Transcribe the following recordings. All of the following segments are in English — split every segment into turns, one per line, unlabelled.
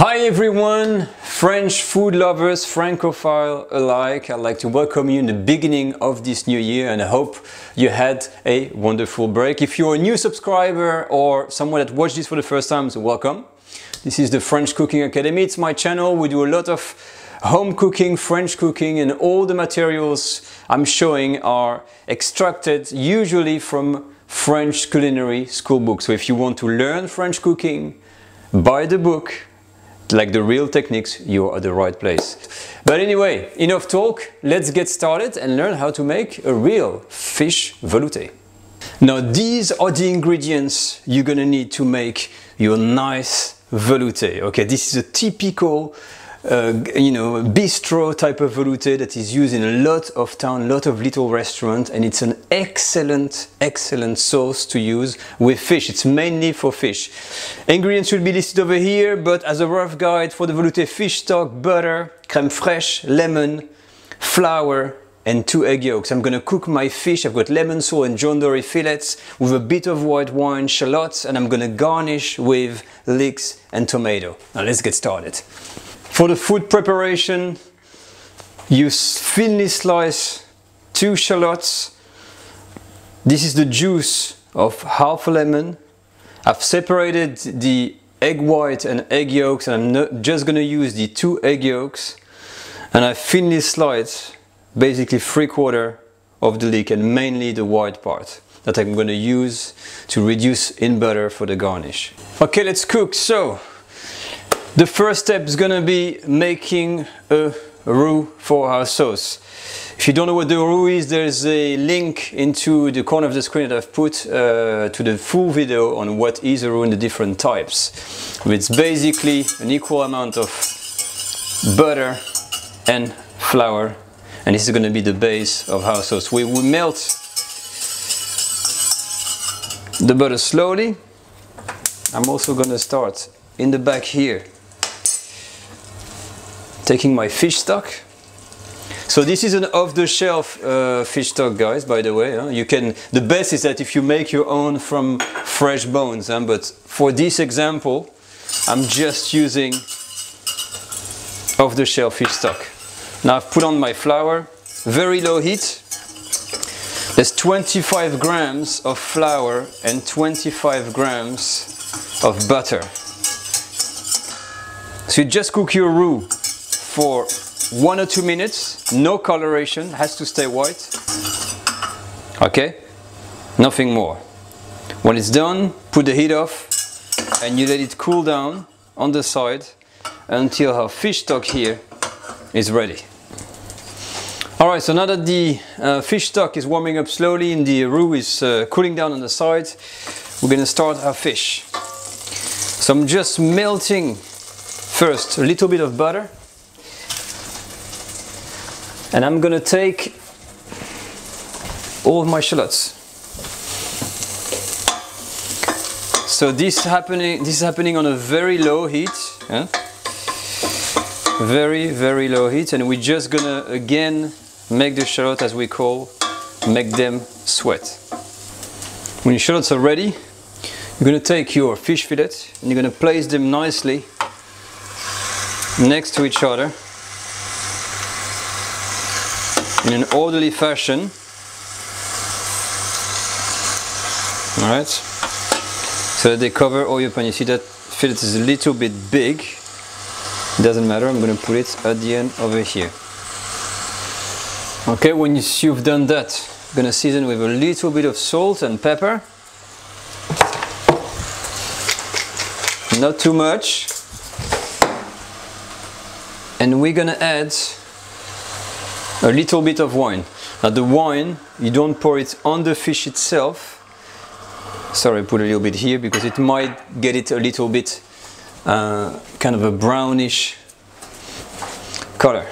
Hi everyone, French food lovers, Francophile alike. I'd like to welcome you in the beginning of this new year and I hope you had a wonderful break. If you're a new subscriber or someone that watched this for the first time, so welcome. This is the French Cooking Academy. It's my channel. We do a lot of home cooking, French cooking, and all the materials I'm showing are extracted usually from French culinary school books. So if you want to learn French cooking, buy the book. Like the real techniques, you're at the right place. But anyway, enough talk, let's get started and learn how to make a real fish veloute. Now these are the ingredients you're gonna need to make your nice veloute. Okay, this is a typical bistro type of veloute that is used in a lot of town, lot of little restaurants, and it's an excellent sauce to use with fish. It's mainly for fish. Ingredients should be listed over here, but as a rough guide for the veloute: fish stock, butter, crème fraîche, lemon, flour, and 2 egg yolks. I'm gonna cook my fish. I've got lemon sole and John Dory fillets with a bit of white wine, shallots, and I'm gonna garnish with leeks and tomato. Now let's get started. For the food preparation, you thinly slice 2 shallots. This is the juice of half a lemon. I've separated the egg white and egg yolks, and I'm just gonna use the 2 egg yolks. And I thinly slice basically 3/4 of the leek and mainly the white part that I'm gonna use to reduce in butter for the garnish. Okay, let's cook. So the first step is gonna be making a roux for our sauce. If you don't know what the roux is, there's a link into the corner of the screen that I've put to the full video on what is a roux and the different types. It's basically an equal amount of butter and flour, and this is gonna be the base of our sauce. We will melt the butter slowly. I'm also gonna start in the back here, taking my fish stock. So this is an off-the-shelf fish stock, guys, by the way. You can, the best is that if you make your own from fresh bones, but for this example, I'm just using off-the-shelf fish stock. Now I've put on my flour, very low heat. There's 25 grams of flour and 25 grams of butter. So you just cook your roux for 1 or 2 minutes, no coloration, has to stay white. Okay, nothing more. When it's done, put the heat off and you let it cool down on the side until our fish stock here is ready. Alright, so now that the fish stock is warming up slowly and the roux is cooling down on the side, we're gonna start our fish. So I'm just melting first a little bit of butter, and I'm gonna take all of my shallots. So this is happening on a very low heat, very low heat, and we're just gonna again make the shallot, as we call, make them sweat. When your shallots are ready, you're gonna take your fish fillet and you're gonna place them nicely next to each other in an orderly fashion. Alright, so that they cover all your pan. You see that fillet is a little bit big. It doesn't matter, I'm going to put it at the end over here. Okay, when you've done that, I'm going to season with a little bit of salt and pepper. Not too much. And we're going to add a little bit of wine. Now the wine, you don't pour it on the fish itself. Sorry, I put a little bit here because it might get it a little bit kind of a brownish color.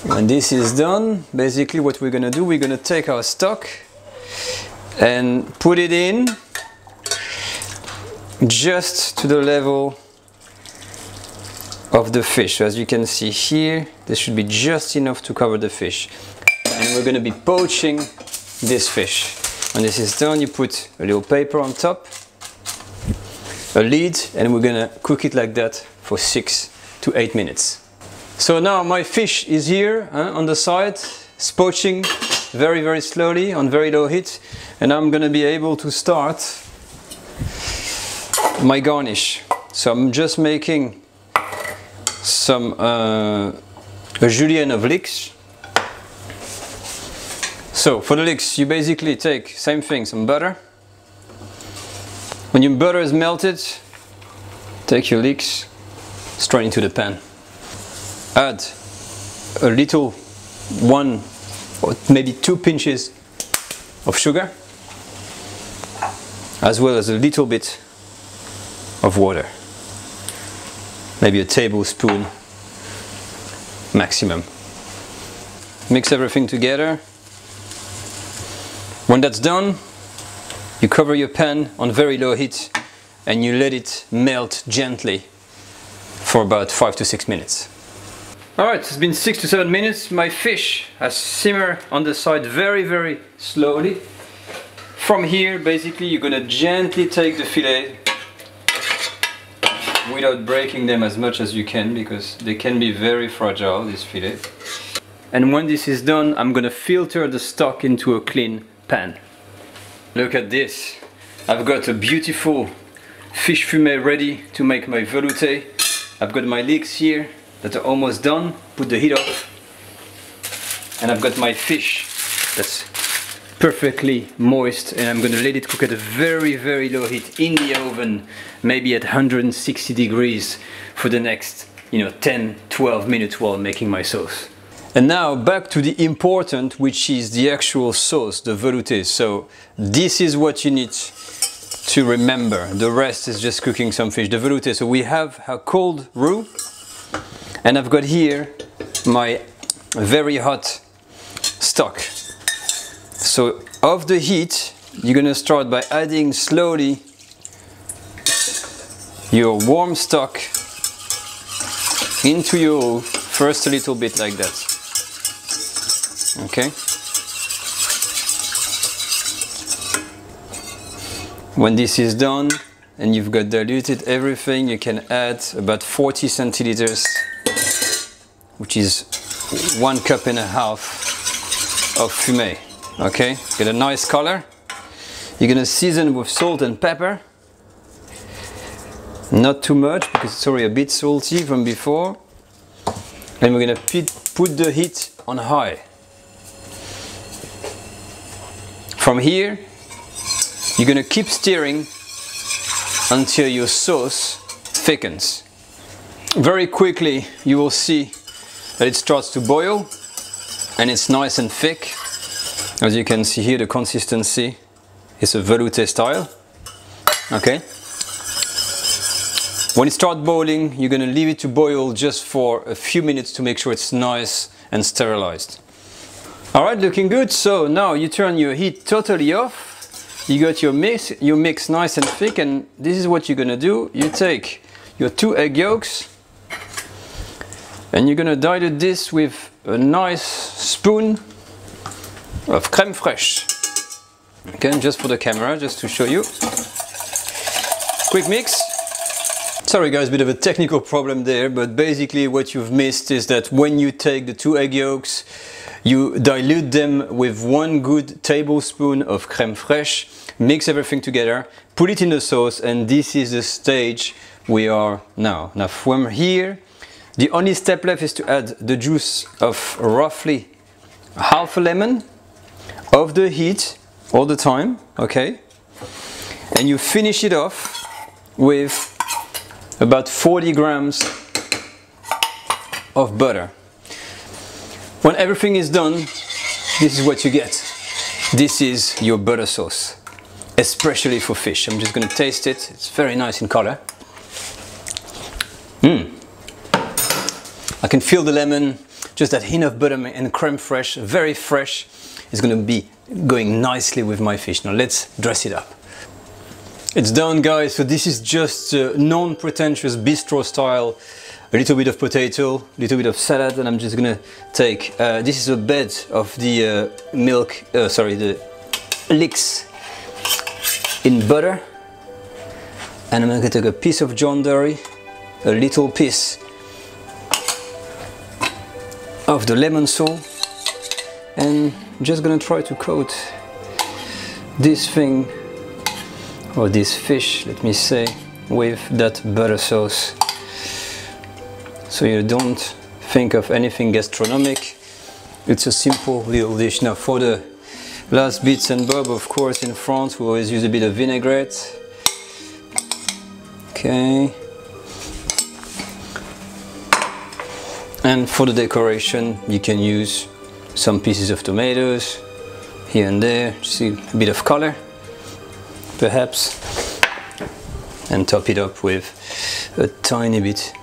When this is done, basically what we're gonna do, we're gonna take our stock and put it in just to the level of the fish. So as you can see here, this should be just enough to cover the fish. And we're going to be poaching this fish. When this is done, you put a little paper on top a lid, and we're gonna cook it like that for 6 to 8 minutes. So now my fish is here on the side, it's poaching very, very slowly on very low heat, and I'm gonna be able to start my garnish. So I'm just making some a julienne of leeks. So for the leeks, you basically take, same thing, some butter. When your butter is melted, take your leeks straight into the pan. Add a little, 1 or maybe 2 pinches of sugar, as well as a little bit of water, maybe a tablespoon maximum. Mix everything together. When that's done, you cover your pan on very low heat and you let it melt gently for about 5 to 6 minutes. Alright, it's been 6 to 7 minutes. My fish has simmered on the side very, very slowly. From here, basically, you're gonna gently take the fillet without breaking them as much as you can, because they can be very fragile, this fillet. And when this is done, I'm gonna filter the stock into a clean pan. Look at this. I've got a beautiful fish fumet ready to make my veloute. I've got my leeks here that are almost done. Put the heat off. And I've got my fish that's perfectly moist, and I'm gonna let it cook at a very, very low heat in the oven, maybe at 160 degrees for the next 10-12 minutes while making my sauce. And now back to the important, which is the actual sauce, the veloute. So this is what you need to remember. The rest is just cooking some fish. The veloute. So we have a cold roux, and I've got here my very hot stock. So of the heat, you're gonna start by adding slowly your warm stock into your roux. First a little bit like that. Okay. When this is done and you've got diluted everything, you can add about 40 centiliters, which is 1.5 cups of fumet. Okay, get a nice color. You're gonna season with salt and pepper. Not too much, because it's already a bit salty from before. And we're gonna put the heat on high. From here, you're gonna keep stirring until your sauce thickens. Very quickly, you will see that it starts to boil and it's nice and thick. As you can see here, the consistency is a veloute style. Okay. When it starts boiling, you're gonna leave it to boil just for a few minutes to make sure it's nice and sterilized. Alright, looking good. So now you turn your heat totally off. You got your mix nice and thick, and this is what you're gonna do. You take your 2 egg yolks and you're gonna dilute this with a nice spoon of crème fraîche. Okay, just for the camera, just to show you. Quick mix. Sorry guys, bit of a technical problem there, but basically what you've missed is that when you take the 2 egg yolks, you dilute them with 1 good tablespoon of crème fraîche, mix everything together, put it in the sauce, and this is the stage we are now. Now from here, the only step left is to add the juice of roughly half a lemon, of the heat all the time, okay? And you finish it off with about 40 grams of butter. When everything is done, this is what you get. This is your butter sauce, especially for fish. I'm just gonna taste it. It's very nice in color. I can feel the lemon, just that hint of butter and crème fraîche, very fresh. It's gonna be going nicely with my fish. Now let's dress it up. It's done, guys. So this is just non-pretentious bistro style. A little bit of potato, a little bit of salad, and I'm just gonna take, this is a bed of the the leeks in butter. And I'm going to take a piece of John Dory, a little piece of the lemon sauce, and I'm just gonna try to coat this thing, or this fish, let me say, with that butter sauce, so you don't think of anything gastronomic. It's a simple little dish. Now for the last bits and bobs, of course, in France we always use a bit of vinaigrette. Okay. And for the decoration you can use some pieces of tomatoes here and there, see a bit of color perhaps, and top it up with a tiny bit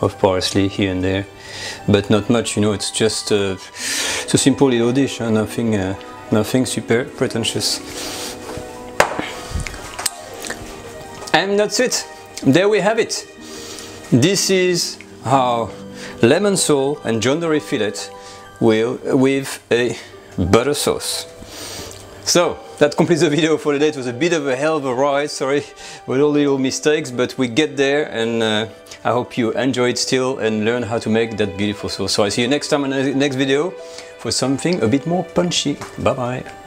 of parsley here and there, but not much, you know, it's just it's a simple little dish, nothing super pretentious. And that's it, there we have it. This is how lemon sole and John Dory fillet with a butter sauce. So that completes the video for today. It was a bit of a hell of a ride, sorry, with all the little mistakes, but we get there, and I hope you enjoyed still and learn how to make that beautiful sauce. So I see you next time in the next video for something a bit more punchy. Bye bye.